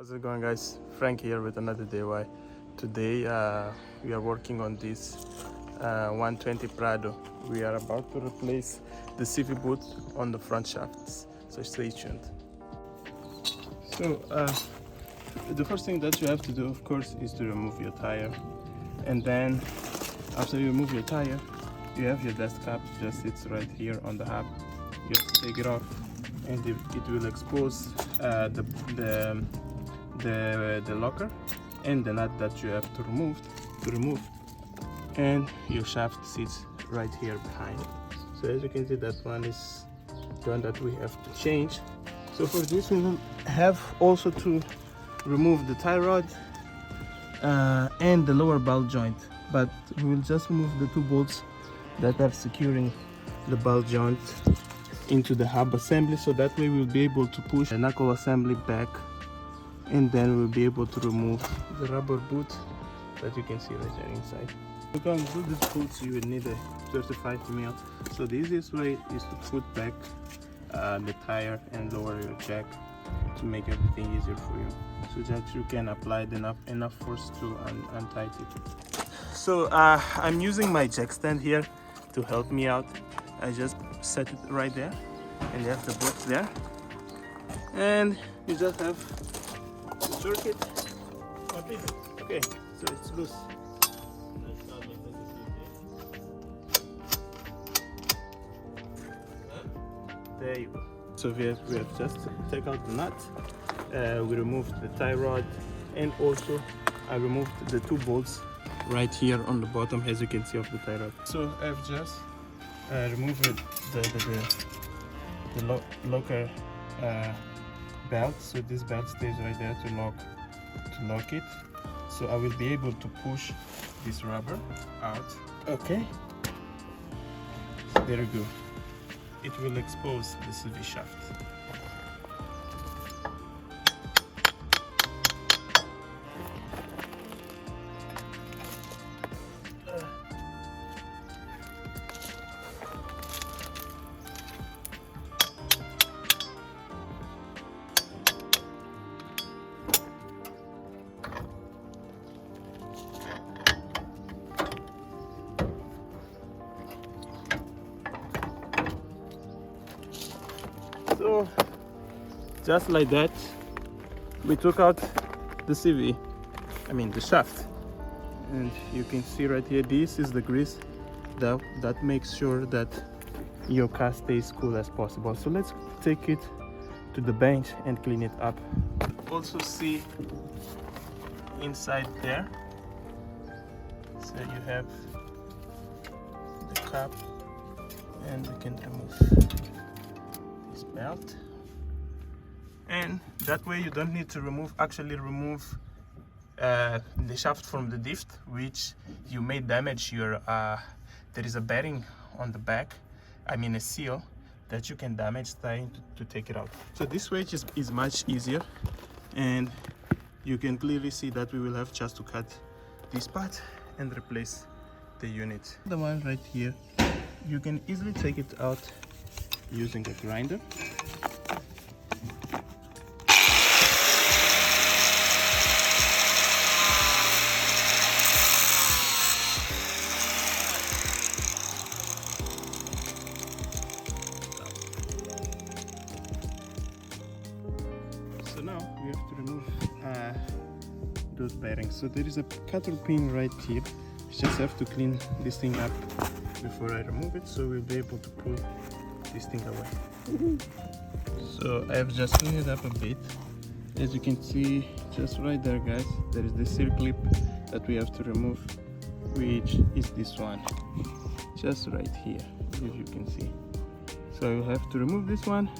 How's it going, guys? Frank here with another DIY. Today we are working on this 120 Prado. We are about to replace the CV boot on the front shafts, so stay tuned. So the first thing that you have to do, of course, is to remove your tire, and then after you remove your tire, you have your dust cap, just sits right here on the hub. You have to take it off, and it will expose the locker and the nut that you have to remove, and your shaft sits right here behind. So as you can see, that one is the one that we have to change. So for this, we will have also to remove the tie rod and the lower ball joint, but we will just remove the two bolts that are securing the ball joint into the hub assembly, so that way we'll be able to push the knuckle assembly back, and then we'll be able to remove the rubber boot that you can see right there inside. To undo these boots, you will need a 35 mil. So the easiest way is to put back the tire and lower your jack to make everything easier for you, so that you can apply enough force to untighten it. So I'm using my jack stand here to help me out. I just set it right there, and you have the boot there, and you just have to jerk it. Okay, so it's loose. There you go. So we have just take out the nut. We removed the tie rod, and also I removed the two bolts right here on the bottom, as you can see, of the tie rod. So I've just removed the locker belt. So this belt stays right there to lock it. So I will be able to push this rubber out. Okay. So there we go. It will expose the CV shaft. So just like that, we took out the CV, the shaft, and you can see right here, this is the grease that makes sure that your car stays cool as possible. So let's take it to the bench and clean it up. Also see inside there, so you have the cap, and we can remove belt, and that way you don't need to remove the shaft from the diff, which you may damage your there is a bearing on the back, a seal that you can damage trying to take it out. So this way is much easier, and you can clearly see that we will have just to cut this part and replace the unit. The one right here, you can easily take it out using a grinder. So now we have to remove those bearings. So there is a cutter pin right here. You just have to clean this thing up before I remove it, so we'll be able to pull this thing away. So I have just cleaned it up a bit. As you can see, just right there, guys, there is the circlip that we have to remove, which is this one, just right here, as you can see. So I will have to remove this one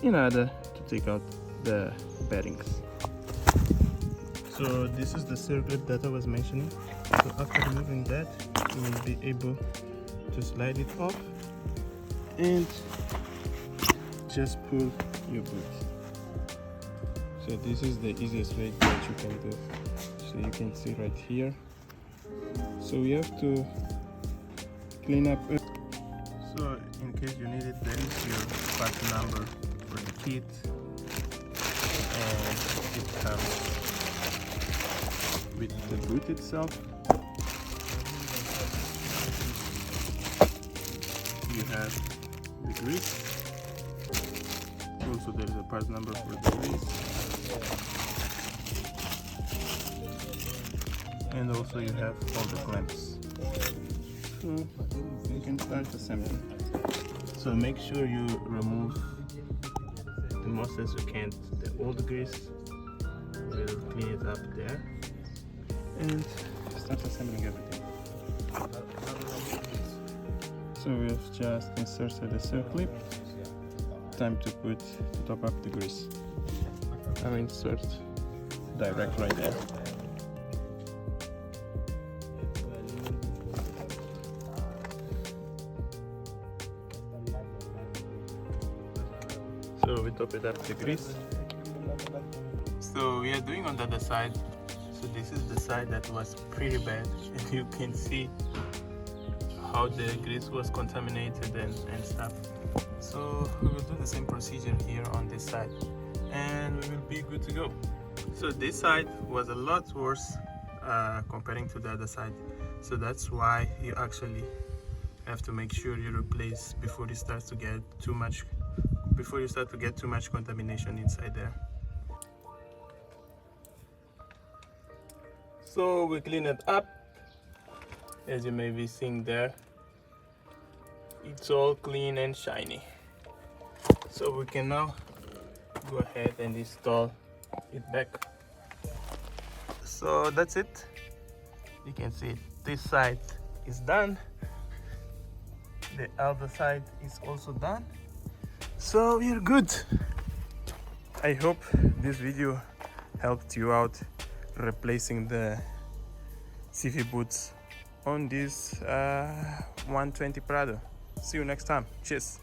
in order to take out the bearings. So this is the circlip that I was mentioning. So after removing that, you will be able to slide it off and just pull your boot. So this is the easiest way that you can do. So you can see right here. So we have to clean up. So in case you need it, there is your part number for the kit, and It comes with the boot itself. You have the grease. Also there is a part number for the grease. And also you have all the clamps. So you can start assembling. So make sure you remove the most as you can the old grease. We'll clean it up there and start assembling everything. So we've just inserted the circlip. Time to top up the grease. I'll insert direct right there. So we top it up the grease. So we are doing on the other side. So this is the side that was pretty bad, and you can see how the grease was contaminated and stuff. So we will do the same procedure here on this side, and we will be good to go. So this side was a lot worse comparing to the other side. So that's why you actually have to make sure you replace before you start to get too much contamination inside there. So we clean it up. As you may be seeing there, it's all clean and shiny. So we can now go ahead and install it back. So that's it. You can see this side is done. The other side is also done. So we're good. I hope this video helped you out replacing the CV boots on this 120 Prado. See you next time. Cheers.